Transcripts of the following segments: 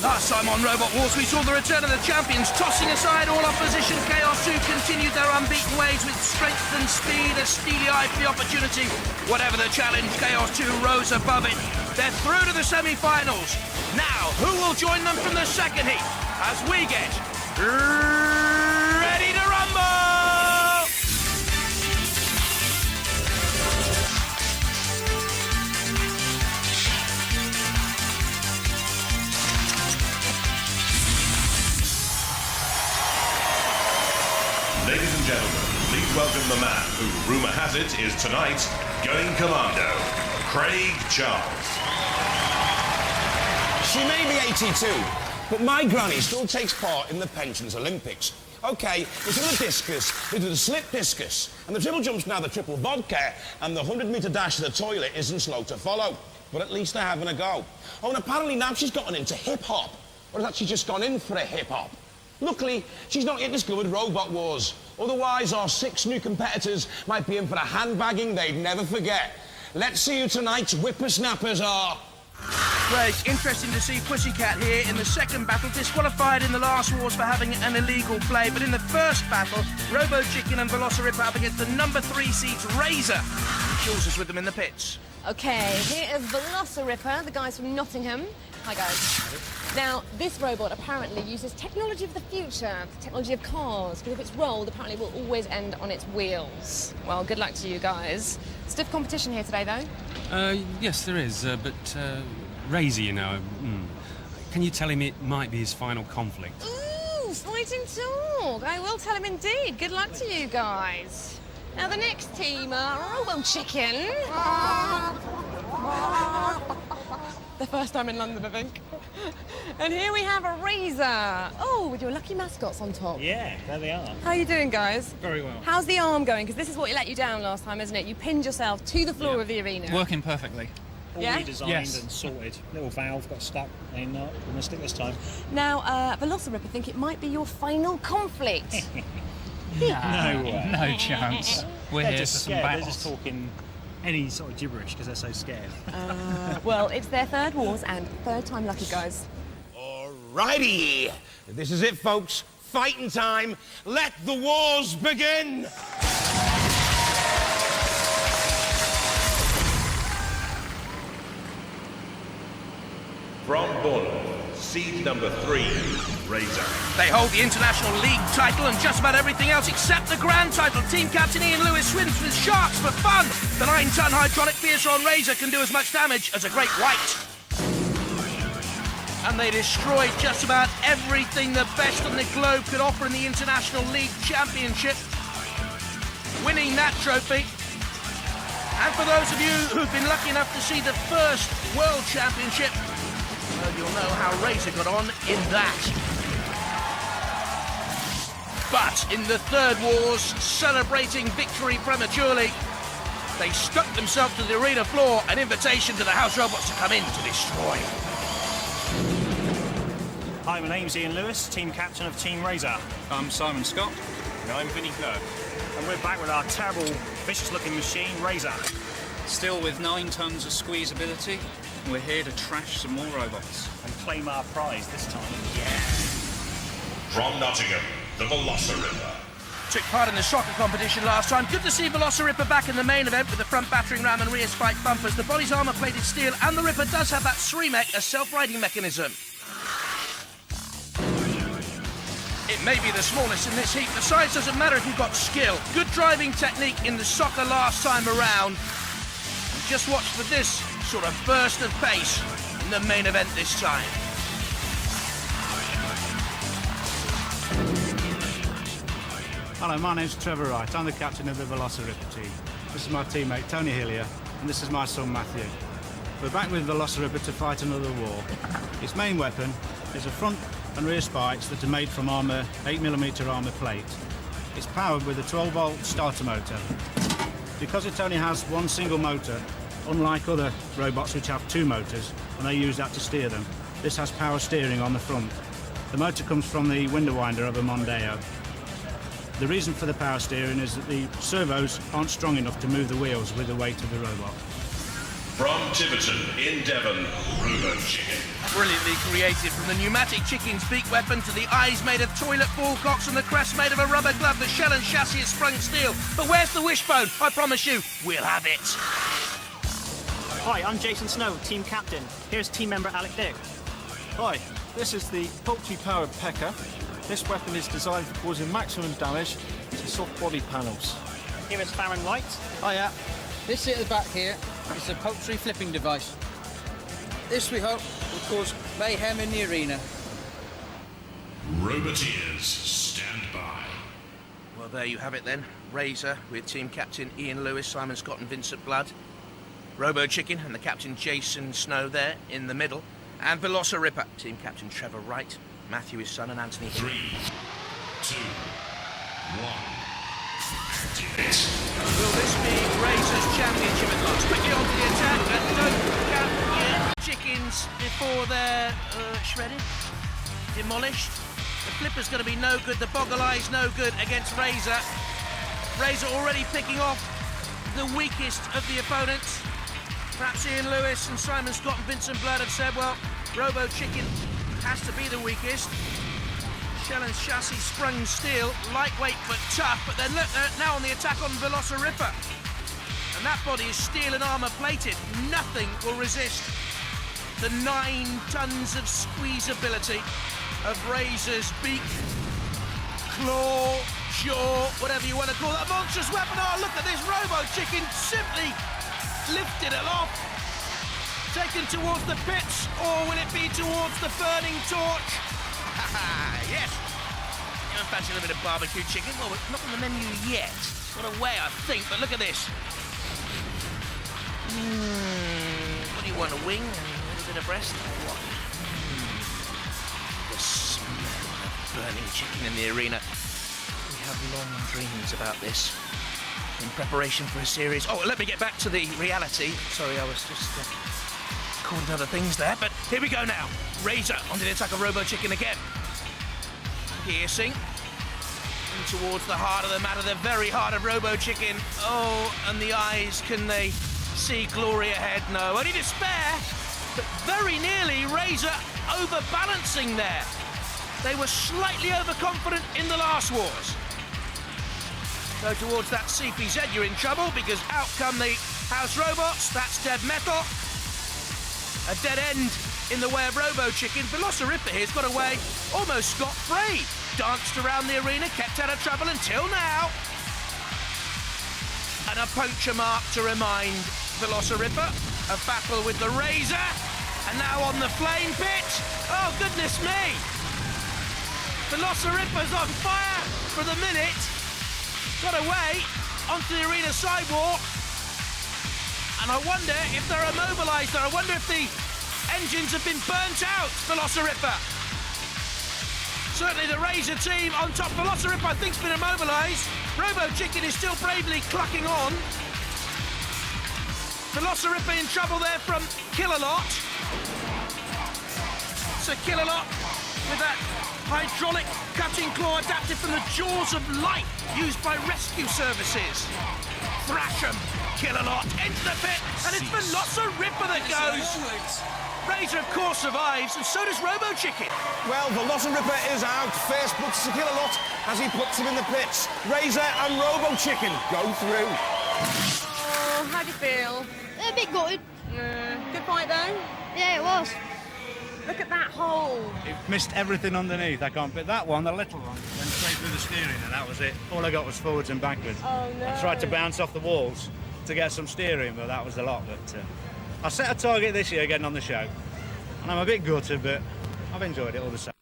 Last time on Robot Wars, we saw the return of the champions, tossing aside all opposition. Chaos 2 continued their unbeaten ways with strength and speed, a steely eye for the opportunity. Whatever the challenge, Chaos 2 rose above it. They're through to the semi-finals. Now, who will join them from the second heat as we get ready to rumble? Ladies and gentlemen, please welcome the man who, rumour has it, is tonight going commando, Craig Charles. She may be 82, but my granny still takes part in the Pensions Olympics. OK, instead of the discus, they do the slip discus, and the triple jump's now the triple vodka, and the 100-metre dash to the toilet isn't slow to follow. But at least they're having a go. Oh, and apparently now she's gotten into hip-hop. Or has actually just gone in for a hip-hop. Luckily, she's not yet discovered Robot Wars. Otherwise, our 6 new competitors might be in for a handbagging they'd never forget. Let's see who tonight's whippersnappers are. Craig, interesting to see Pussycat here in the second battle, disqualified in the last wars for having an illegal play. But in the first battle, Robo Chicken and Velociripper up against the number 3 seeds, Razer. Jules is with them in the pits. OK, here is Velociripper, the guys from Nottingham. Hi, guys. Now, this robot apparently uses technology of the future, the technology of cars, because if it's rolled, apparently it will always end on its wheels. Well, good luck to you guys. Stiff competition here today, though? Yes, there is, but Razer, you know, can you tell him it might be his final conflict? Ooh, fighting talk. I will tell him indeed. Good luck to you guys. Now, the next team are Robo Chicken. The first time in London, I think. And here we have a Razer. Oh, with your lucky mascots on top. Yeah, there they are. How are you doing, guys? Very well. How's the arm going? Because this is what let you down last time, isn't it? You pinned yourself to the floor of the arena. Working perfectly. All Yeah? redesigned and sorted. Little valve got stuck in the stick this time. Now, Velociripper, I think it might be your final conflict. No way. No chance. We're They're here just for some scared. They're battles. just talking any sort of gibberish because they're so scared. Well, it's their third wars and third time lucky, guys. Alrighty. This is it, folks. Fighting time. Let the wars begin. From Bournemouth, seed number 3, Razer. They hold the International League title and just about everything else except the Grand title. Team captain Ian Lewis swims with sharks for fun. The 9-ton hydraulic piercer on Razer can do as much damage as a great white. And they destroyed just about everything the best on the globe could offer in the International League Championship, winning that trophy. And for those of you who've been lucky enough to see the first World Championship, well, you'll know how Razer got on in that. But in the third wars, celebrating victory prematurely, they stuck themselves to the arena floor, an invitation to the house robots to come in to destroy. Hi, my name's Ian Lewis, team captain of Team Razer. I'm Simon Scott. And I'm Vinnie Clark. And we're back with our terrible, vicious-looking machine, Razer. Still with 9 tons of squeezability, and we're here to trash some more robots. And claim our prize this time. From Nottingham, the Velociripper. Took part in the soccer competition last time. Good to see Velociripper back in the main event with the front battering ram and rear spike bumpers. The body's armour-plated steel, and the Ripper does have that SREMEC, a self-riding mechanism. It may be the smallest in this heat. The size doesn't matter if you've got skill. Good driving technique in the soccer last time around. Just watch for this sort of burst of pace in the main event this time. Hello, my name's Trevor Wright. I'm the captain of the Velociripper team. This is my teammate Tony Hillier, and this is my son Matthew. We're back with Velociripper to fight another war. Its main weapon is a front and rear spikes that are made from 8mm armour plate. It's powered with a 12-volt starter motor. Because it only has one single motor, unlike other robots which have 2 motors, and they use that to steer them, this has power steering on the front. The motor comes from the window winder of a Mondeo. The reason for the power steering is that the servos aren't strong enough to move the wheels with the weight of the robot. From Tiverton in Devon, Robo Chicken. Brilliantly created, from the pneumatic chicken's beak weapon to the eyes made of toilet ball cocks and the crest made of a rubber glove, the shell and chassis is sprung steel. But where's the wishbone? I promise you, we'll have it. Hi, I'm Jason Snow, team captain. Here's team member Alec Dick. Hi, this is the poultry-powered pecker. This weapon is designed for causing maximum damage to soft body panels. Here is Farron White. Hiya. This here at the back here is a poultry flipping device. This, we hope, will cause mayhem in the arena. Roboteers, stand by. Well, there you have it then. Razer with team captain Ian Lewis, Simon Scott and Vincent Blood. Robo Chicken and the captain Jason Snow there in the middle. And Velociripper, team captain Trevor Wright, Matthew his son and Anthony. 3, 2, 1. Will this be Razer's championship at last? Quickly on to the attack and don't count your chickens before they're shredded, demolished. The flipper's going to be no good, the boggle eye's no good against Razer. Razer already picking off the weakest of the opponents. Perhaps Ian Lewis and Simon Scott and Vincent Blood have said, well, Robo Chicken has to be the weakest. Shell and chassis sprung steel, lightweight but tough, but then look, they're now on the attack on Velociripper. And that body is steel and armour plated. Nothing will resist the 9 tons of squeezability of Razer's beak, claw, jaw, whatever you want to call it. A monstrous weapon. Oh, look at this Robo Chicken simply lifted aloft, taken towards the pits, or will it be towards the burning torch? Yes. You don't fancy a little bit of barbecue chicken? Well, it's not on the menu yet. Got away, I think, but look at this. What do you want, a wing and a little bit of breast? What? The smell of burning chicken in the arena. We have long dreams about this in preparation for a series. Oh, let me get back to the reality. Sorry, I was just caught in other things there, but here we go now. Razer onto the attack of Robo Chicken again. Piercing. And towards the heart of the matter, the very heart of Robo Chicken. Oh, and the eyes, can they see glory ahead? No, only despair, but very nearly Razer overbalancing there. They were slightly overconfident in the last wars. Go towards that CPZ, you're in trouble, because out come the house robots. That's dead metal. A dead end in the way of Robo Chicken. Velociripper here's got away almost scot-free. Danced around the arena, kept out of trouble until now. And a puncture mark to remind Velociripper of battle with the Razer. And now on the flame pit. Oh, goodness me. Velociripper's on fire for the minute. Got away onto the arena sidewalk. And I wonder if they're immobilised there. I wonder if the engines have been burnt out, Velociripper. Certainly the Razer team on top. Velociripper, I think, has been immobilised. Robo Chicken is still bravely clucking on. Velociripper in trouble there from Killalot. So Killalot with that hydraulic cutting claw adapted from the jaws of light used by rescue services. Thrash 'em, Killalot, into the pit, and it's Velociripper that goes. Razer, of course, survives, and so does Robo Chicken. Well, Velociripper is out. First puts to Killalot as he puts him in the pits. Razer and Robo Chicken go through. Oh, how do you feel? A bit gutted. Good fight, though. Yeah, it was. Look at that hole. It missed everything underneath. I can't fit that one, the little one, went straight through the steering, and that was it. All I got was forwards and backwards. Oh, no. I tried to bounce off the walls to get some steering, but that was a lot. But I set a target this year getting on the show, and I'm a bit gutted, but I've enjoyed it all the same.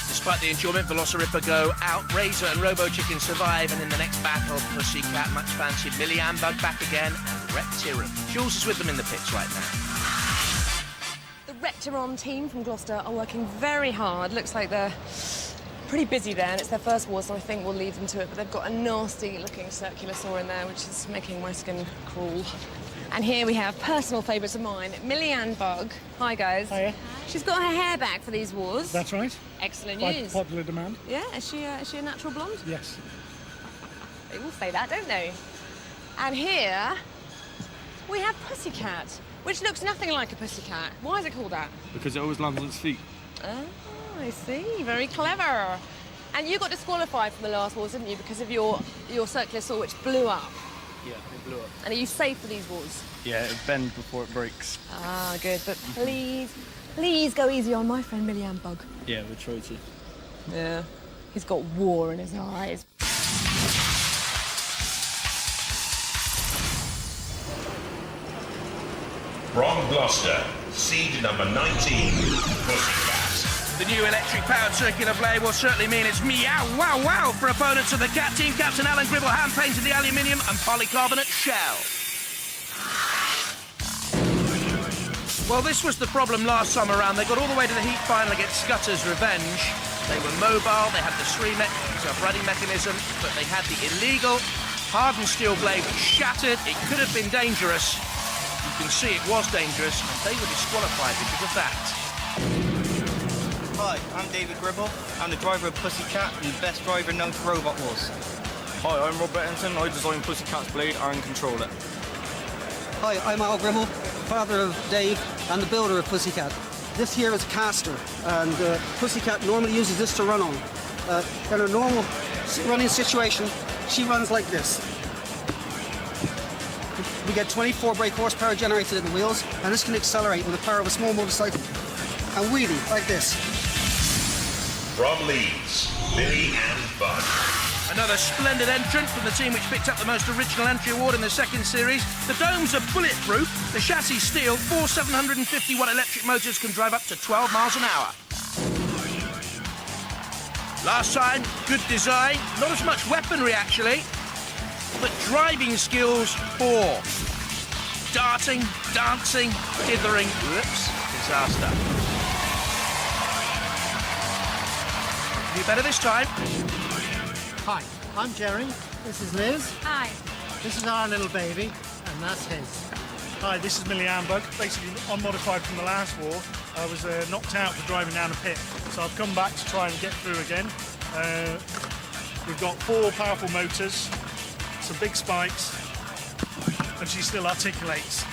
Despite the enjoyment, Velociripper go out. Razer and Robo Chicken survive, and in the next battle, Pussycat, much fancied, Millie Ann Bug back again, and Reptirum. Jules is with them in the pits right now. The Reptiron team from Gloucester are working very hard. Looks like they're pretty busy there, and it's their first war, so I think we'll leave them to it. But they've got a nasty-looking circular saw in there, which is making my skin crawl. And here we have personal favourites of mine, Millie Ann Bug. Hi, guys. Hiya. She's got her hair back for these wars. That's right. Excellent By news. popular demand. Yeah, is she a natural blonde? Yes. They all say that, don't they? And here we have Pussycat, which looks nothing like a pussycat. Why is it called that? Because it always lands on its feet. Oh, I see. Very clever. And you got disqualified from the last wars, didn't you, because of your circular saw, which blew up? Yeah, it blew up. And are you safe for these wars? Yeah, it bends before it breaks. Ah, good. But please go easy on my friend Millian Bug. Yeah, we'll try to. Yeah. He's got war in his eyes. From Gloucester, seed number 19, Pussycat. The new electric-powered circular blade will certainly mean it's meow, wow, wow for opponents of the Cat team. Captain Alan Gribble hand-painted the aluminium and polycarbonate shell. Well, this was the problem last summer round. They got all the way to the heat final against Scutter's Revenge. They were mobile, they had the self-running mechanism, but they had the illegal hardened steel blade which shattered. It could have been dangerous. You can see it was dangerous, and they were disqualified because of that. Hi, I'm David Gribble. I'm the driver of Pussycat and the best driver known to Robot Wars. Hi, I'm Rob Bettington. I designed Pussycat's blade and control it. Hi, I'm Al Gribble, father of Dave and the builder of Pussycat. This here is a caster, and Pussycat normally uses this to run on. In a normal running situation, she runs like this. We get 24 brake horsepower generated in the wheels, and this can accelerate with the power of a small motorcycle. And wheelie, like this. From Leeds, Billy and Bud. Another splendid entrant from the team which picked up the most original entry award in the second series. The domes are bulletproof, the chassis steel, 4 750-watt electric motors can drive up to 12 miles an hour. Last time, good design, not as much weaponry actually, but driving skills 4. Darting, dancing, dithering, whoops, disaster. Do better this time. Hi, I'm Jerry. This is Liz. Hi. This is our little baby, and that's his. Hi, this is Millian Bug. Basically, unmodified from the last war. I was knocked out for driving down a pit, so I've come back to try and get through again. We've got 4 powerful motors, some big spikes, and she still articulates.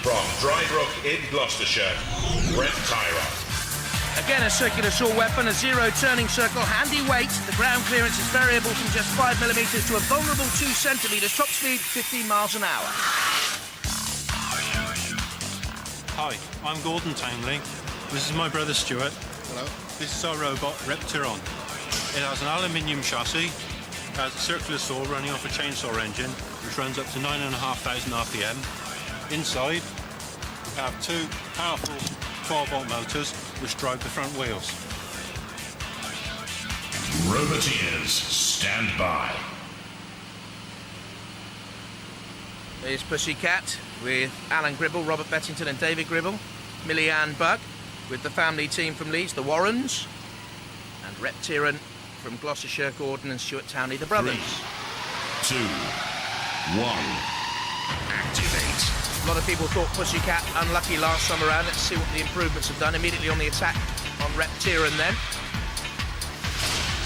From Drybrook in Gloucestershire, Reptyron. Again, a circular saw weapon, a zero turning circle, handy weight. The ground clearance is variable from just 5mm to a vulnerable 2 centimetres. Top speed, 15 miles an hour. Hi, I'm Gordon Townley. This is my brother Stuart. Hello. This is our robot, Reptyron. It has an aluminium chassis, has a circular saw running off a chainsaw engine, which runs up to 9,500 RPM. Inside, we have 2 powerful 12-volt motors, which drive the front wheels. Roboteers, stand by. There's Pussycat with Alan Gribble, Robert Bettington and David Gribble. Millian Bug with the family team from Leeds, the Warrens. And Reptyron from Gloucestershire, Gordon and Stuart Townley, the brothers. 3, 2, 1, activate. A lot of people thought Pussycat unlucky last summer round. Let's see what the improvements have done. Immediately on the attack on Reptyron then.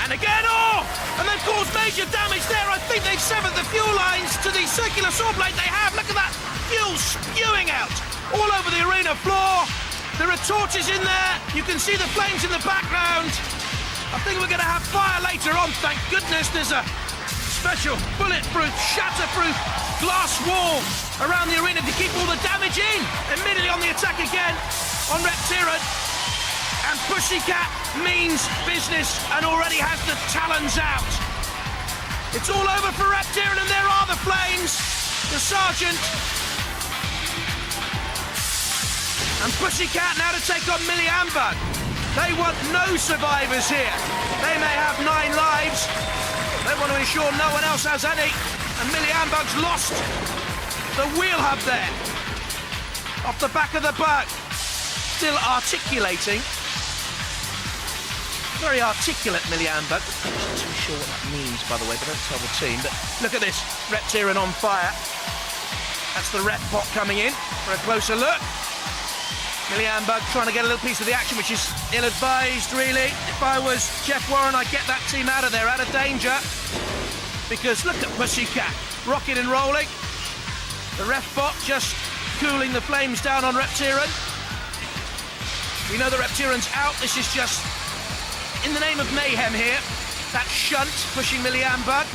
And again, oh! And they've caused major damage there. I think they've severed the fuel lines to the circular saw blade they have. Look at that fuel spewing out all over the arena floor. There are torches in there. You can see the flames in the background. I think we're going to have fire later on. Thank goodness there's a special bulletproof, shatterproof glass wall around the arena to keep all the damage in. Immediately on the attack again on Reptyron. And Pussycat means business and already has the talons out. It's all over for Reptyron and there are the flames. The sergeant. And Pussycat now to take on Millian Bug. They want no survivors here. They may have 9 lives. They want to ensure no one else has any. And Millian Bug's lost the wheel hub there. Off the back of the bug. Still articulating. Very articulate Millian Bug. I'm not too sure what that means, by the way, but don't tell the team. But look at this. Reptyron on fire. That's the rep pot coming in for a closer look. Millian Bug trying to get a little piece of the action, which is ill-advised, really. If I was Jeff Warren, I'd get that team out of there, out of danger. because look at Pussycat, rocking and rolling. The ref bot just cooling the flames down on Reptiran. We know the Reptiran's out. This is just in the name of mayhem here. That shunt pushing Millian Bug.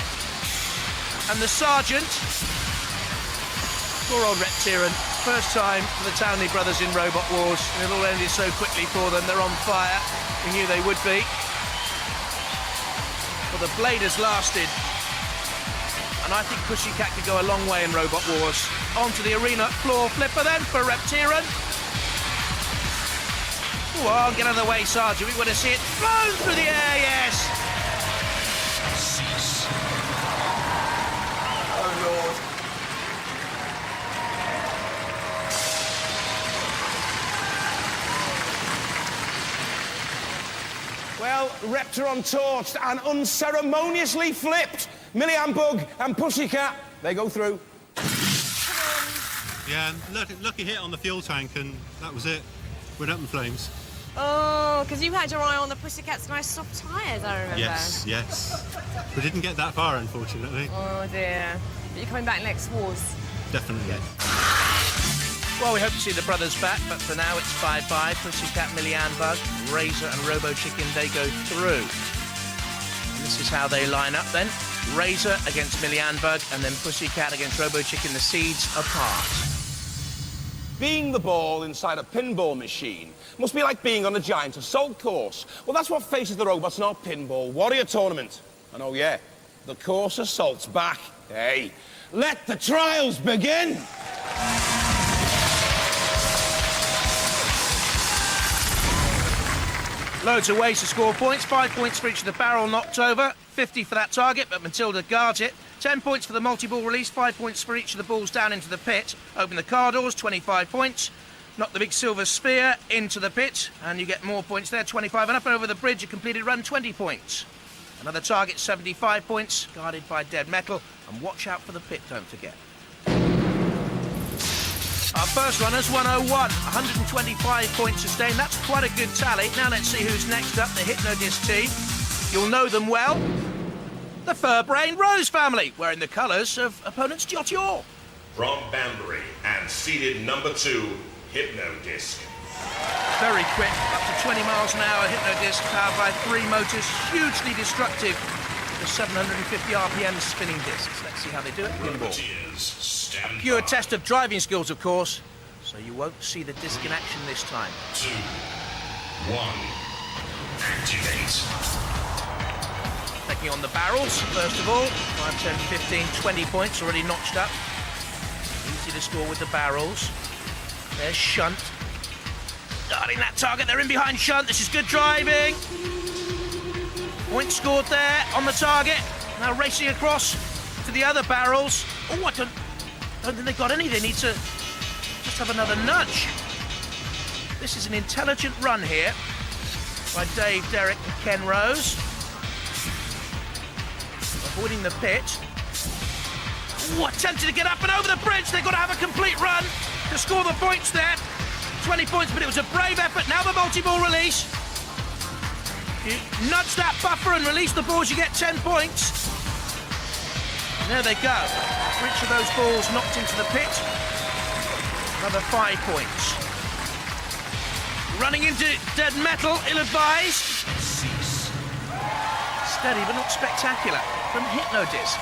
And the Sergeant. Poor old Reptiran. First time for the Townley brothers in Robot Wars. And it all ended so quickly for them. They're on fire. We knew they would be. Well, the blade has lasted. And I think Pussycat could go a long way in Robot Wars. Onto the arena floor flipper then for Reptiran. Oh, get out of the way, Sergeant. We want to see it flown through the air, yes. Cease. Oh, Lord. Well, Reptiron torched and unceremoniously flipped. Millian Bug and Pussycat, they go through. Yeah, lucky hit on the fuel tank, and that was it. Went up in flames. Oh, because you had your eye on the Pussycat's nice soft tyres, I remember. Yes. We didn't get that far, unfortunately. Oh dear. But you're coming back next wars. Definitely. Well, we hope to see the brothers back, but for now it's 5-5. Pussycat, Millian Bug, Razer and Robo Chicken, they go through. And this is how they line up then. Razer against Millian Bug, and then Pussycat against Robo Chicken, the seeds apart. Being the ball inside a pinball machine must be like being on a giant assault course. Well, that's what faces the robots in our Pinball Warrior tournament. And oh yeah, the course assault's back. Hey, let the trials begin! Loads of ways to score points. 5 points for each of the barrel knocked over. 50 for that target, but Matilda guards it. 10 points for the multi-ball release. 5 points for each of the balls down into the pit. Open the car doors, 25 points. Knock the big silver sphere into the pit, and you get more points there, 25. And up and over the bridge, a completed run, 20 points. Another target, 75 points, guarded by dead metal. And watch out for the pit, don't forget. Our first runner's 101, 125 points sustained. That's quite a good tally. Now let's see who's next up, the Hypnodisc team. You'll know them well. The Fur-Brained Rose family, wearing the colours of opponents Jotyor. From Banbury and seeded number 2, Hypnodisc. Very quick, up to 20 miles an hour. Hypnodisc powered by 3 motors, hugely destructive. The 750 RPM spinning discs. Let's see how they do it. Pinball. A pure test of driving skills, of course, so you won't see the disc in action this time. 2, 1, activate. Taking on the barrels, first of all. 5, 10, 15, 20 points already notched up. Easy to score with the barrels. There's Shunt. Guarding that target, they're in behind Shunt. This is good driving. Point scored there on the target. Now racing across to the other barrels. Oh, I don't think they've got any. They need to just have another nudge. This is an intelligent run here by Dave, Derek and Ken Rose. Avoiding the pit. Oh, attempted to get up and over the bridge. They've got to have a complete run to score the points there. 20 points, but it was a brave effort. Now the multi-ball release. You nudge that buffer and release the balls, you get 10 points. And there they go. For each of those balls knocked into the pit, another 5 points. Running into dead metal, ill-advised. Cease. Steady, but not spectacular, from Hypnodisc.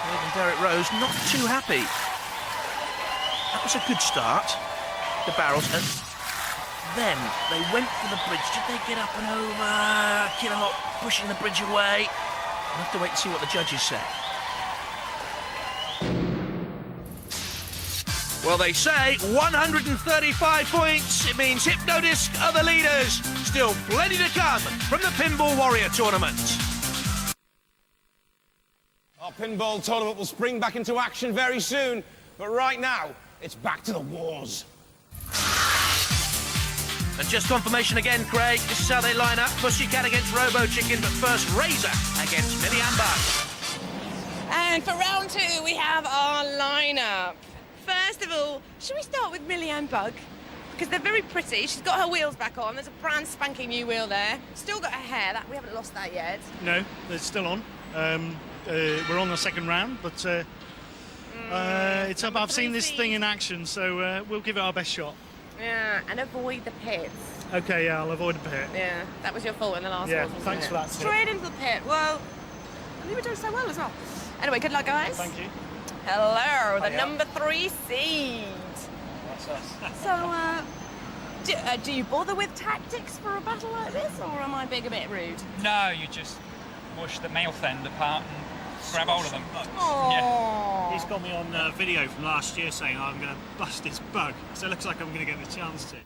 Even Derek Rose not too happy. That was a good start. The barrels, and then they went for the bridge. Did they get up and over? Killalot pushing the bridge away. We'll have to wait and see what the judges say. Well, they say 135 points. It means Hypnodisc are the leaders. Still plenty to come from the Pinball Warrior tournament. Our pinball tournament will spring back into action very soon, but right now, it's back to the wars. And just confirmation again, Craig. This is how they line up. Pussycat against Robo Chicken, but first Razer against Millian Bug. And for round 2, we have our lineup. First of all, should we start with Millian Bug? because they're very pretty. She's got her wheels back on. There's a brand spanking new wheel there. Still got her hair. We haven't lost that yet. No, it's still on. We're on the second round, but it's up. I've seen this thing in action, so we'll give it our best shot. Yeah, and avoid the pits. Okay, yeah, I'll avoid the pit. Yeah, that was your fault in the last Yeah, one. wasn't thanks it? for that tip. Straight into the pit. Well, you were doing so well as well. Anyway, good luck, guys. Thank you. Hello, the Hiya. number 3 seed. That's us. So, do you bother with tactics for a battle like this, or am I being a bit rude? No, you just push the mouth end apart and grab hold of them. Aww. He's got me on video from last year saying I'm going to bust his bug, so it looks like I'm going to get the chance to.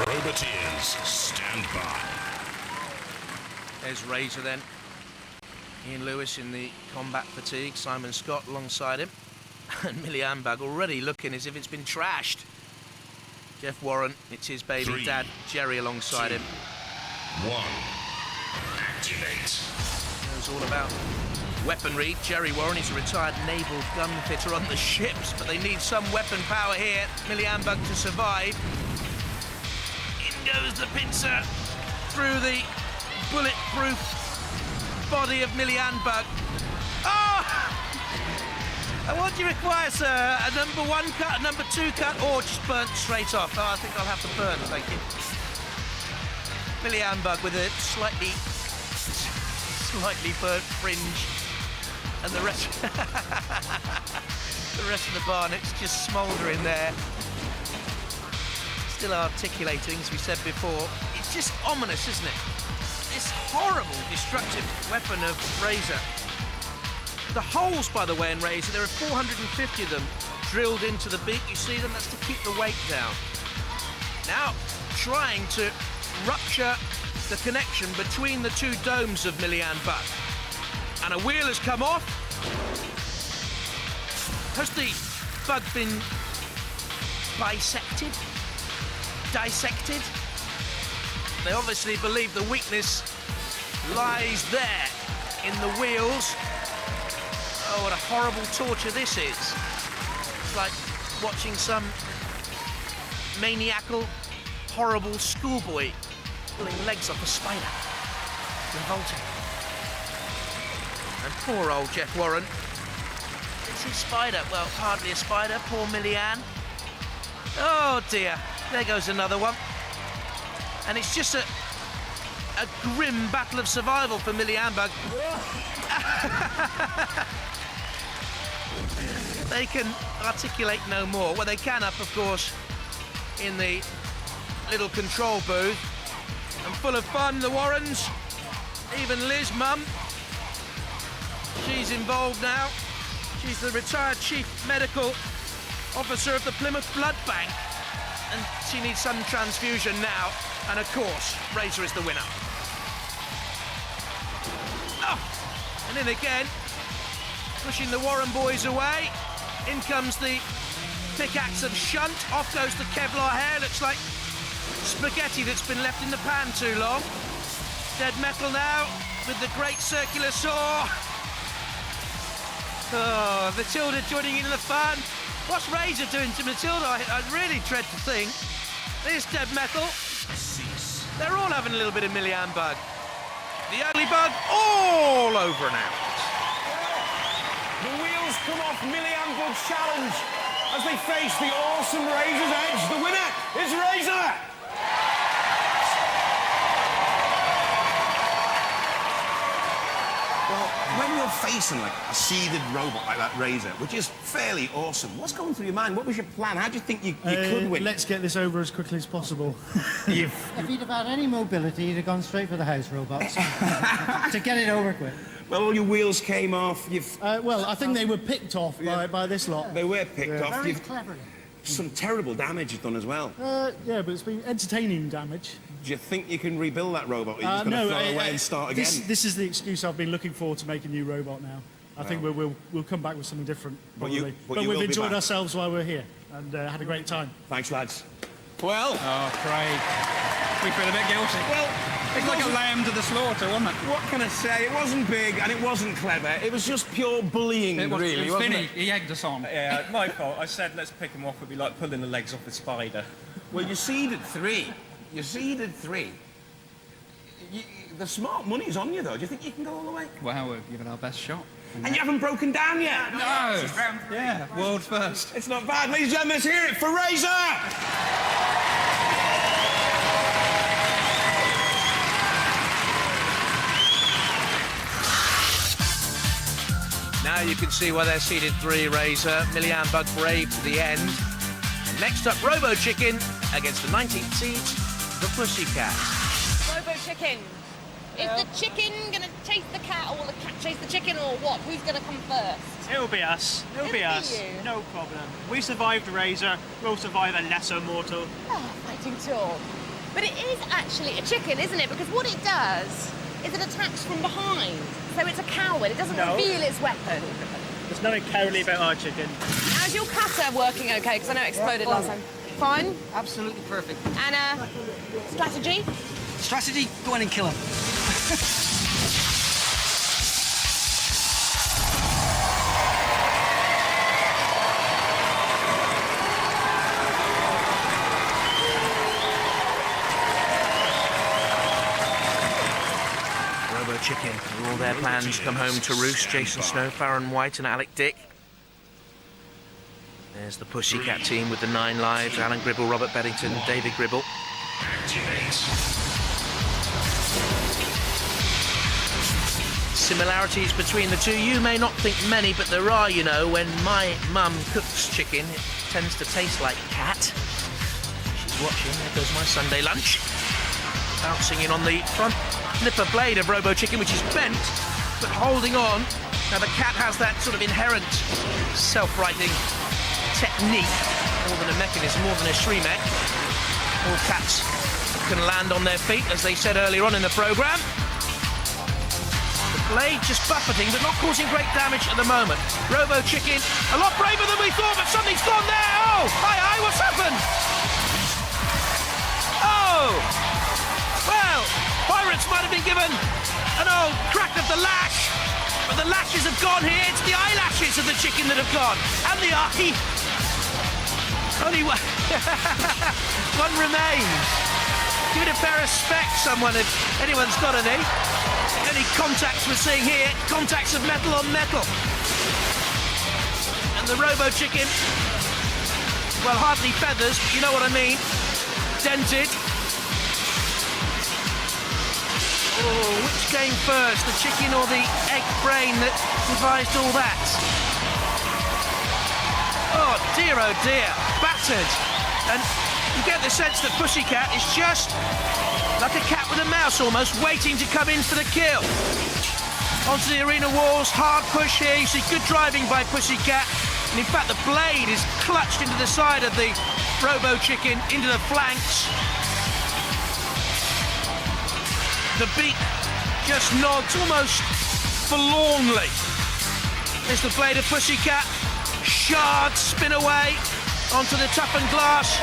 Roboteers, stand by. There's Razer then. Ian Lewis in the combat fatigue. Simon Scott alongside him. And Millie Ambag already looking as if it's been trashed. Jeff Warren, it's his baby 3, dad, Jerry, alongside 2, him. 1. Activate. Knows all about weaponry. Jerry Warren is a retired naval gun fitter on the ships, but they need some weapon power here. Millie Ambag to survive. In goes the pincer through the bulletproof body of Millie Ambag. Oh! And what do you require, sir? A number 1 cut, a number 2 cut, or just burnt straight off? Oh, I think I'll have to burn, thank you. Millie Ambag with a slightly burnt fringe, and the rest of the barnet's just smouldering there. Still articulating, as we said before. It's just ominous, isn't it? This horrible, destructive weapon of Razer. The holes, by the way, in Razer, there are 450 of them drilled into the beak. You see them? That's to keep the weight down. Now, trying to rupture the connection between the two domes of Millie Ambag. And a wheel has come off. Has the bug been bisected? Dissected? They obviously believe the weakness lies there in the wheels. Oh, what a horrible torture this is. It's like watching some maniacal, horrible schoolboy pulling legs off a spider. Revolting. And poor old Jeff Warren. It's his spider. Well, hardly a spider. Poor Millie Ann. Oh dear. There goes another one. And it's just a grim battle of survival for Millie Ambag. They can articulate no more. Well, they can up, of course, in the little control booth. And full of fun, the Warrens. Even Liz, mum. She's involved now. She's the retired chief medical officer of the Plymouth Blood Bank. And she needs some transfusion now. And of course, Razer is the winner. Oh! And in again, pushing the Warren boys away. In comes the pickaxe of shunt. Off goes the Kevlar hair. Looks like spaghetti that's been left in the pan too long. Dead metal now with the great circular saw. Oh, Matilda joining in the fun. What's Razer doing to Matilda? I really dread to think. There's dead metal. They're all having a little bit of Millie Ambag. The ugly bug all over and out. The wheels come off Millie Ambag's challenge as they face the awesome Razor's Edge. The winner is Razer! Well, when you're facing like a seeded robot like that Razer, which is fairly awesome, what's going through your mind? What was your plan? How do you think you could win? Let's get this over as quickly as possible. If he'd have had any mobility, he'd have gone straight for the house robots to get it over quick. Well, all your wheels came off. Well, I think they were picked off by this lot. They were picked off. Very cleverly. Some terrible damage you've done as well. Yeah, but it's been entertaining damage. Do you think you can rebuild that robot, or are you just going to throw it away and start again? This is the excuse I've been looking for to make a new robot now. I think we'll come back with something different, probably. But we've enjoyed ourselves while we're here and had a great time. Thanks, lads. Well... Oh, Craig. We feel a bit guilty. Well... It's like a lamb to the slaughter, wasn't it? What can I say? It wasn't big and it wasn't clever. It was just pure bullying, really, wasn't Vinny, it? he egged us on. Yeah, my fault. I said let's pick him off. It'd be like pulling the legs off a spider. Well, you seeded 3. The smart money's on you, though. Do you think you can go all the way? Well, we'll give it our best shot. And you haven't broken down yet? No! Yeah, world first. It's not bad. Ladies and gentlemen, let's hear it for Razer! Now you can see why they're seeded 3, Razer. Millian Bug brave to the end. And next up, Robo Chicken against the 19th seed, the Pussycat. Robo Chicken. Is the chicken gonna chase the cat, or will the cat chase the chicken, or what? Who's gonna come first? It'll be us. It'll be us. you. No problem. We survived Razor. We'll survive a lesser mortal. Oh, fighting talk. But it is actually a chicken, isn't it? Because what it does is it attacks from behind. So it's a coward. It doesn't reveal its weapon. There's nothing cowardly about our chicken. How's your cutter working okay? Because I know it exploded last time. Fine? Absolutely perfect. And strategy? Strategy, go in and kill him. Robo Chicken, all their plans come home to roost. Jason Snow, Farron White and Alec Dick. There's the Pussycat team with the 9 lives. Alan Gribble, Robert Beddington, David Gribble. Similarities between the two, you may not think many, but there are, you know. When my mum cooks chicken, it tends to taste like cat. She's watching, there goes my Sunday lunch. Bouncing in on the front flipper blade of Robo Chicken, which is bent, but holding on. Now the cat has that sort of inherent self-righting technique, more than a mechanism, more than a shriek. All cats can land on their feet, as they said earlier on in the programme. The blade just buffeting, but not causing great damage at the moment. Robo Chicken, a lot braver than we thought, but something's gone there. Oh, hi, what's happened? Oh, well, Pirates might have been given an old crack of the lash, but the lashes have gone here. It's the eyelashes of the chicken that have gone, and the eye. Only one, one remains. Give it a pair of specs, someone, if anyone's got any. Any contacts we're seeing here, contacts of metal on metal. And the Robo Chicken, well, hardly feathers, but you know what I mean. Dented. Oh, which came first, the chicken or the egg brain that devised all that? Oh dear, battered. And you get the sense that Pussycat is just like a cat with a mouse almost, waiting to come in for the kill. Onto the arena walls, hard push here. You see good driving by Pussycat. And in fact, the blade is clutched into the side of the Robo Chicken, into the flanks. The beak just nods almost forlornly. There's the blade of Pussycat. Shards spin away onto the toughened glass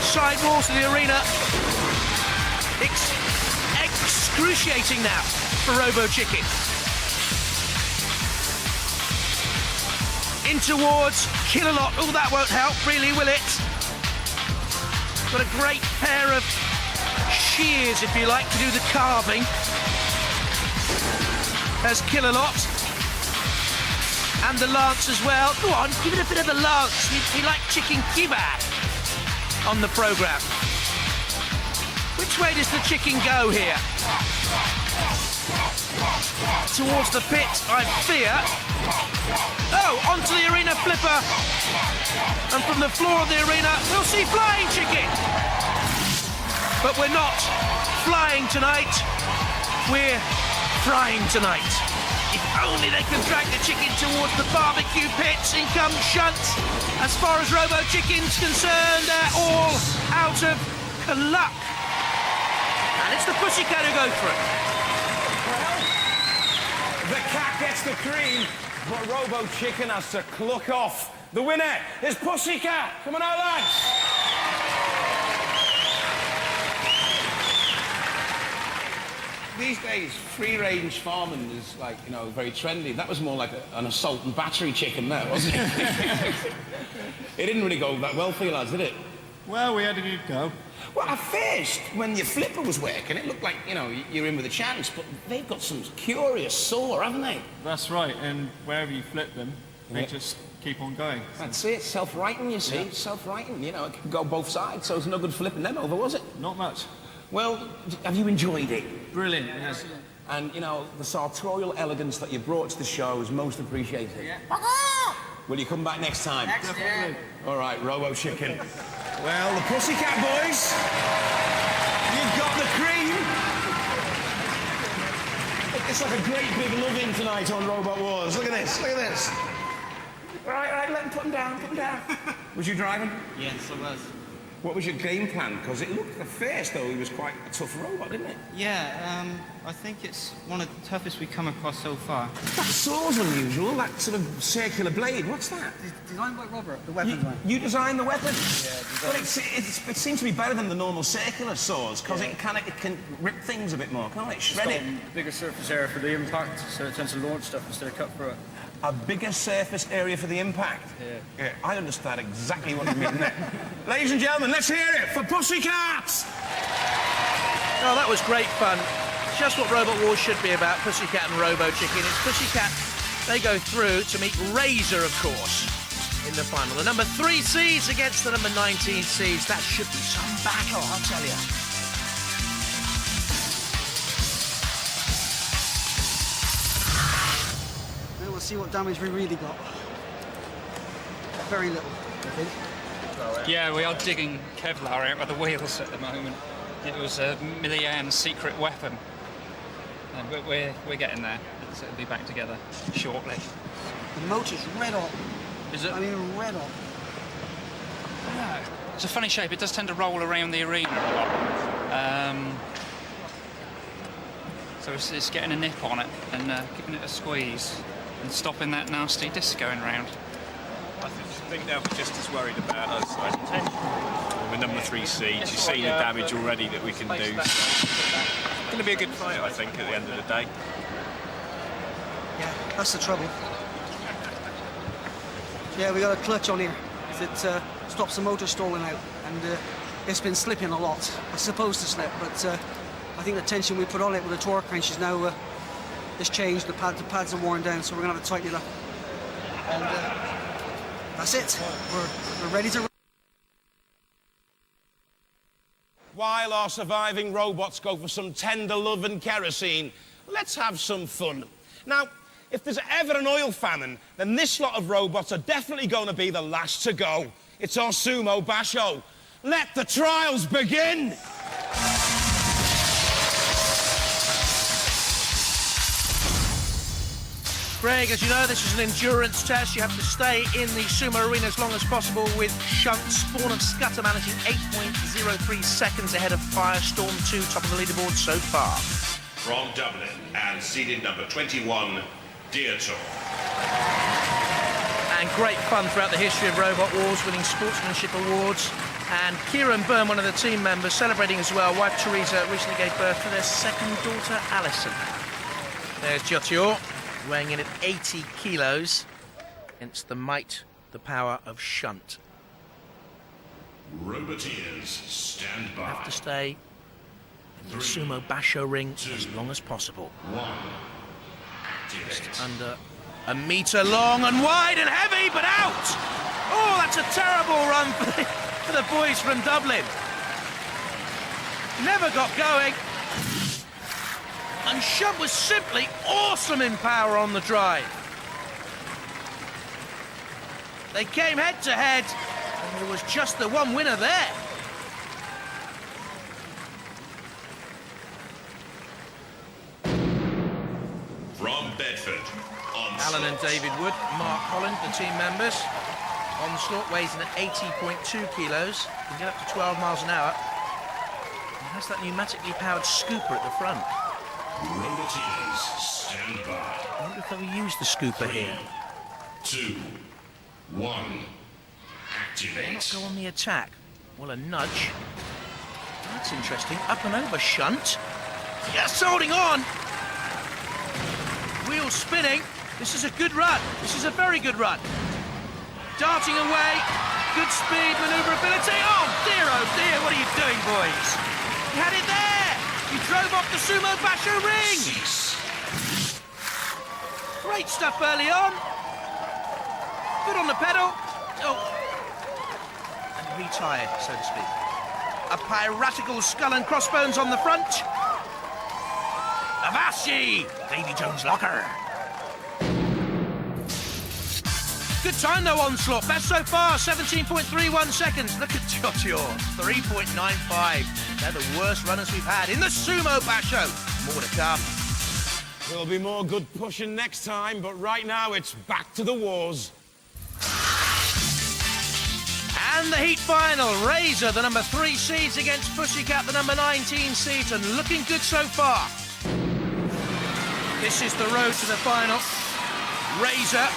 side walls of the arena. Excruciating now for Robo Chicken. In towards Kill-A-Lot. Oh, that won't help, really, will it? Got a great pair of shears, if you like, to do the carving. There's Kill-A-Lot. And the lance as well. Go on, give it a bit of the lance. We like chicken kebab on the programme. Which way does the chicken go here? Towards the pit, I fear. Oh, onto the arena flipper. And from the floor of the arena, we'll see flying chicken. But we're not flying tonight. We're frying tonight. If only they could drag the chicken towards the barbecue pits. In comes Shunt. As far as Robo Chicken's concerned, they're all out of luck. And it's the Pussycat who go for it. Well, the cat gets the cream, but Robo Chicken has to cluck off. The winner is Pussycat. Come on out, lads. these days, free-range farming is like, you know, very trendy. That was more like an assault and battery chicken there, wasn't it? It didn't really go that well for you lads, did it? Well, we had a good go. Well, at first, when your flipper was working, it looked like, you know, you're in with a chance, but they've got some curious saw, haven't they? That's right, and wherever you flip them, they just keep on going. That's it, self-righting, you see, self-righting, you know, it can go both sides, so it's no good flipping them over, was it? Not much. Well, have you enjoyed it? Brilliant, yes. And, you know, the sartorial elegance that you brought to the show is most appreciated. Yeah. Will you come back next time? Definitely. All right, Robo Chicken. Well, the Pussycat boys, you've got the cream. It's like a great big love-in tonight on Robot Wars. Look at this, look at this. Right, let him put him down. Was you driving? Yes, I was. What was your game plan? Because it looked at first, though, he was quite a tough robot, didn't it? Yeah, I think it's one of the toughest we've come across so far. That saw's unusual, that sort of circular blade. What's that? Designed by Robert, the weapons man. You designed the weapon? Yeah, well, it seems to be better than the normal circular saws, because it can rip things a bit more, can't it? Shred it. Bigger surface area for the impact, so it tends to launch stuff instead of cut through it. A bigger surface area for the impact? Yeah, I understand exactly what you mean there. Ladies and gentlemen, let's hear it for Pussycat! Oh, that was great fun. Just what Robot Wars should be about, Pussycat and Robo Chicken. It's Pussycat, they go through to meet Razer, of course, in the final. The number 3 seeds against the number 19 seeds. That should be some battle, I'll tell you. Now we'll see what damage we really got. Very little, I think. Yeah, we are digging Kevlar out of the wheels at the moment. It was a Millian secret weapon. And we're getting there. So it'll be back together shortly. The motor's red hot. Is it? I mean, red hot. Yeah. It's a funny shape. It does tend to roll around the arena a lot. So it's getting a nip on it and giving it a squeeze and stopping that nasty disc going round. I think they'll be just as worried about us. We're number 3 seeds. You've seen the damage already that we can do. It's going to be a good fight, I think, at the end of the day. Yeah, that's the trouble. Yeah, we got a clutch on here. It stops the motor stalling out, and it's been slipping a lot. It's supposed to slip, but I think the tension we put on it with the torque wrench is now has changed. The pads are worn down, so we're going to have to tighten it up. And that's it. We're ready to... While our surviving robots go for some tender love and kerosene, let's have some fun. Now, if there's ever an oil famine, then this lot of robots are definitely going to be the last to go. It's our sumo basho. Let the trials begin! Craig, as you know, this is an endurance test. You have to stay in the sumo arena as long as possible with Shunt. Spawn of Scudder managing 8.03 seconds ahead of Firestorm 2, top of the leaderboard so far. From Dublin and seeded number 21, Dietor. And great fun throughout the history of Robot Wars, winning sportsmanship awards. And Kieran Byrne, one of the team members, celebrating as well. Wife Teresa recently gave birth to their second daughter, Alison. There's Dietor, weighing in at 80 kilos against the might, the power of Shunt. Roboteers, stand by. Have to stay in the sumo basho ring as long as possible. 1. Just under a metre long and wide and heavy, but out! Oh, that's a terrible run for the boys from Dublin. Never got going. And Shunt was simply awesome in power on the drive. They came head to head, and there was just the one winner there. From Bedford, Alan and David Wood, Mark Holland, the team members. Onslaught weighs in at 80.2 kilos. Can get up to 12 miles an hour. And has that pneumatically powered scooper at the front. Roboteers, stand by. I wonder if they'll use the scooper here. 2, 1, Why activate. not go on the attack? Well, a nudge. That's interesting. Up and over Shunt. Just holding on. Wheels spinning. This is a good run. This is a very good run. Darting away. Good speed, manoeuvrability. Oh dear, what are you doing, boys? You had it there. You drove off the Sumo Basho ring. Great stuff early on. Foot on the pedal. Oh. And retired, so to speak. A piratical skull and crossbones on the front. Avassi! Davy Jones' locker. Good time though, Onslaught. Best so far, 17.31 seconds. Look at Jojo, 3.95. They're the worst runners we've had in the Sumo Basho. More to come. There'll be more good pushing next time, but right now it's back to the wars. And the heat final, Razer, the number 3 seeds against Pussycat, the number 19 seeds, and looking good so far. This is the road to the final. Razer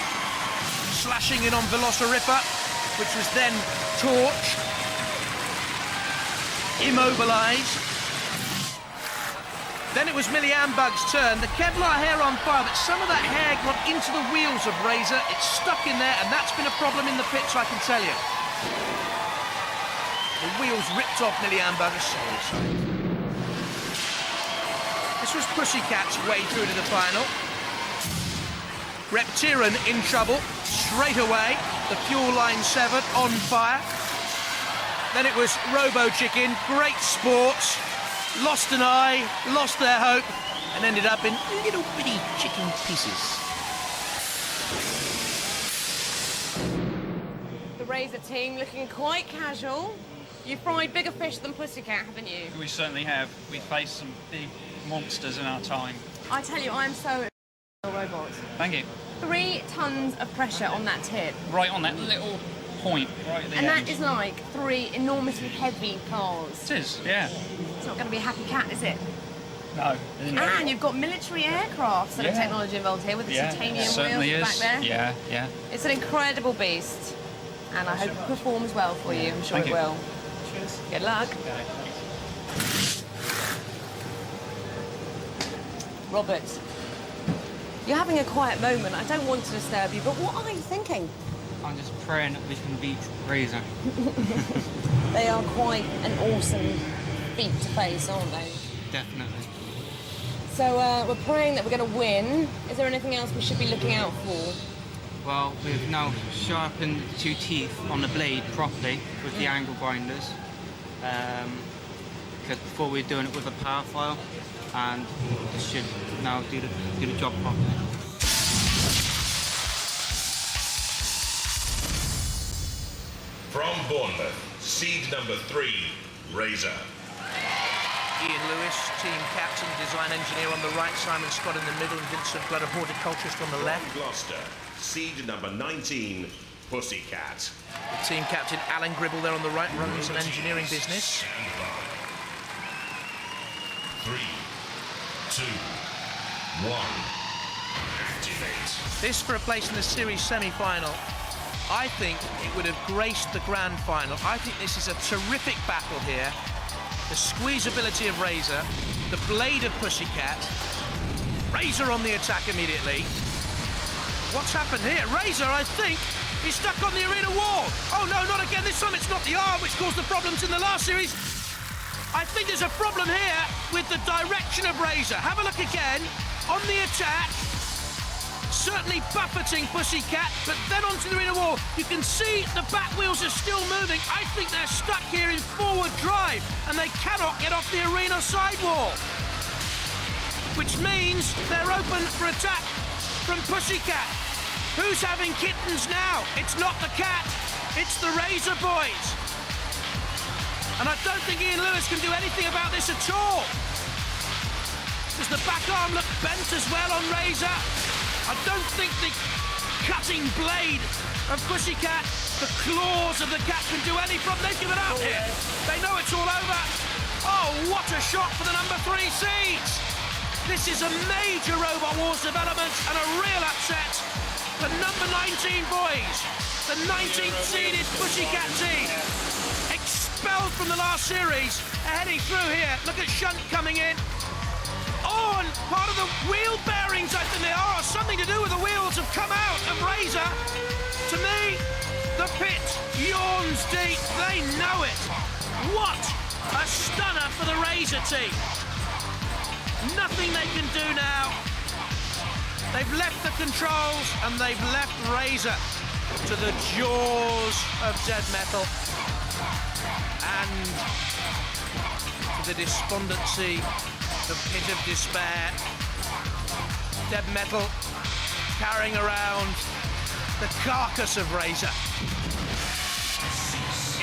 slashing in on Velociripper, which was then torched, immobilised. Then it was Millie Ambug's turn. The Kevlar hair on fire, but some of that hair got into the wheels of Razer. It's stuck in there, and that's been a problem in the pits, I can tell you. The wheels ripped off Millie Ambug's side. This was Pussycat's way through to the final. Reptiran in trouble straight away. The fuel line severed, on fire. Then it was Robo Chicken, great sports. Lost an eye, lost their hope, and ended up in little bitty chicken pieces. The Razer team looking quite casual. You've fried bigger fish than Pussycat, haven't you? We certainly have. We faced some big monsters in our time. I tell you, I'm so robot. Thank you. 3 tons of pressure on that tip. Right on that little point, right at the And end. that is like 3 enormously heavy cars. It is, yeah. It's not going to be a happy cat, is it? No. And you've got military aircraft sort of technology involved here with the titanium certainly wheels is. back there. Yeah, yeah. It's an incredible beast. And I hope it performs well for you. I'm sure Thank it you. will. Cheers. Good luck. Robert, you're having a quiet moment. I don't want to disturb you, but what are you thinking? I'm just praying that we can beat Razer. They are quite an awesome feat to face, aren't they? Definitely. So we're praying that we're going to win. Is there anything else we should be looking out for? Well, we've now sharpened the 2 teeth on the blade properly with the angle grinders. Because before we were doing it with a power file, and this should now do the job properly. From Bournemouth, seed number 3, Razer. Ian Lewis, team captain, design engineer on the right, Simon Scott in the middle, and Vincent Blood, a horticulturist on the left. From Gloucester, seed number 19, Pussycat. The team captain, Alan Gribble, there on the right, runs an engineering business. 3, 2, 1, activate. This for a place in the series semi-final. I think it would have graced the grand final. I think this is a terrific battle here. The squeezability of Razer, the blade of Pussycat. Razer on the attack immediately. What's happened here? Razer, I think, is stuck on the arena wall. Oh no, not again. This time it's not the arm which caused the problems in the last series. I think there's a problem here with the direction of Razer. Have a look again. On the attack. Certainly buffeting Pussycat, but then onto the arena wall. You can see the back wheels are still moving. I think they're stuck here in forward drive, and they cannot get off the arena sidewall. Which means they're open for attack from Pussycat. Who's having kittens now? It's not the cat, it's the Razer boys. And I don't think Ian Lewis can do anything about this at all. Does the back arm look bent as well on Razer? I don't think the cutting blade of Pussycat, the claws of the cat can do any problem. They've given up here. They know it's all over. Oh, what a shot for the number 3 seeds. This is a major Robot Wars development and a real upset. The number 19 boys, the 19th seeded Pussycat team, expelled from the last series, are heading through here. Look at Shunt coming in. Oh, and part of the wheel bearings, I think they are, something to do with the wheels have come out of Razer. To me, the pit yawns deep. They know it. What a stunner for the Razer team. Nothing they can do now. They've left the controls and they've left Razer to the jaws of dead metal and to the despondency, the pit of despair. Dead metal carrying around the carcass of Razer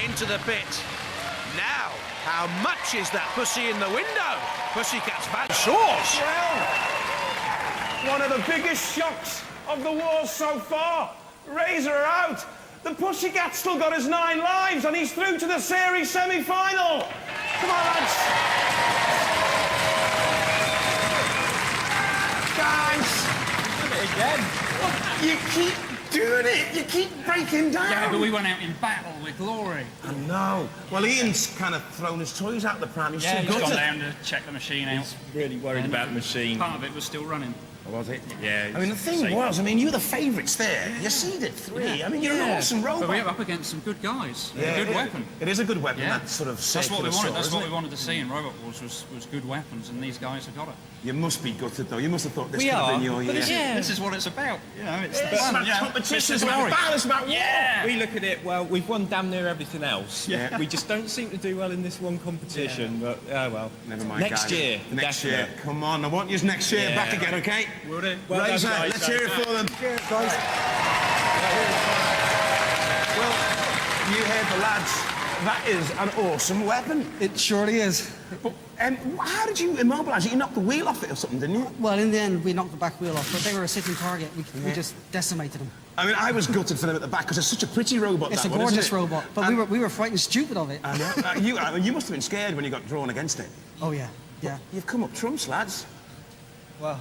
into the pit. Now, how much is that pussy in the window? Pussycat's bad sauce. Well, one of the biggest shocks of the war so far. Razer are out. The Pussycat's still got his 9 lives and he's through to the series semi-final. Come on, lads. Guys. Do it again. You keep doing it. You keep breaking down. Yeah, but we went out in battle with glory. I know. Well, Ian's kind of thrown his toys out the pram. He's Yeah, too he's good gone to... down to check the machine out. He's really worried about the machine. Part of it was still running. Was it? Yeah. I mean, the thing was, you were the favourites there. You seeded 3. I mean, you're an awesome robot. But we were up against some good guys. Yeah, A good weapon. It is a good weapon, Yeah. that sort of That's what we circular wanted. saw, That's isn't what it? we wanted to see in Robot Wars was good weapons, and these guys have got it. You must be gutted, though. You must have thought this We could have are, been your but year. this is what it's about. You know, it's the It's fun. about Yeah. competition, It's it's the about glory. battle, it's about war. Yeah. We look at it, well, we've won damn near everything else. Yeah. We just don't seem to do well in this one competition, but, well. Never mind, Next guys. year. Next year. definite. Come on, I want you next year Yeah. back again, okay? Will do. Well done, Razer, guys. let's hear it for them. Cheers, guys. Well, you heard the lads. That is an awesome weapon. It surely is. But, how did you immobilise it? You knocked the wheel off it or something, didn't you? Well, in the end, we knocked the back wheel off, but they were a sitting target. We just decimated them. I mean, I was gutted for them at the back because it's such a pretty robot. It's that a one, isn't gorgeous it? robot, but we were frightened stupid of it. You must have been scared when you got drawn against it. Oh, yeah. Yeah. You've come up trumps, lads. Well,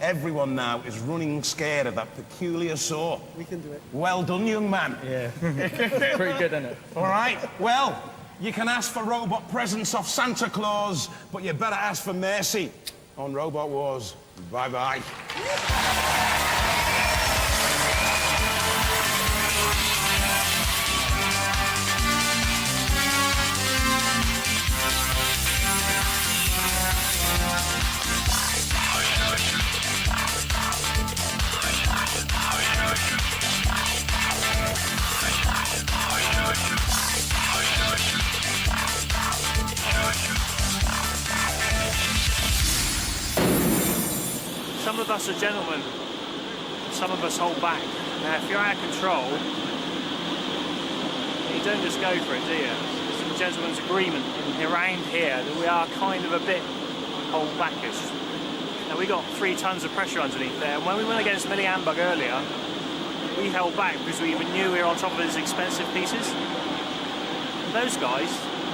everyone now is running scared of that peculiar saw. We can do it. Well done, young man. Yeah. Pretty good, isn't it? All right. Well, you can ask for robot presents off Santa Claus, but you better ask for mercy on Robot Wars. Bye-bye. Some of us are gentlemen, some of us hold back. Now, if you're out of control, you don't just go for it, do you? There's a gentleman's agreement around here that we are kind of a bit hold backish. Now, we got 3 tons of pressure underneath there, and when we went against Millie Ambug earlier, we held back because we even knew we were on top of these expensive pieces. And those guys,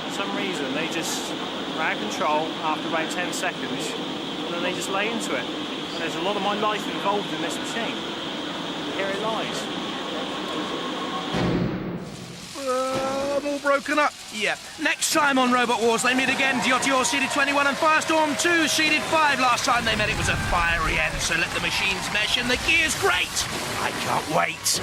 for some reason, they just were out of control after about 10 seconds, and then they just lay into it. And there's a lot of my life involved in this machine. Here it lies. I'm all broken up. Yeah. Next time on Robot Wars, they meet again. Diotio seeded 21 and Firestorm 2 seeded 5. Last time they met, it was a fiery end, so let the machines mesh, and the gear's great. I can't wait.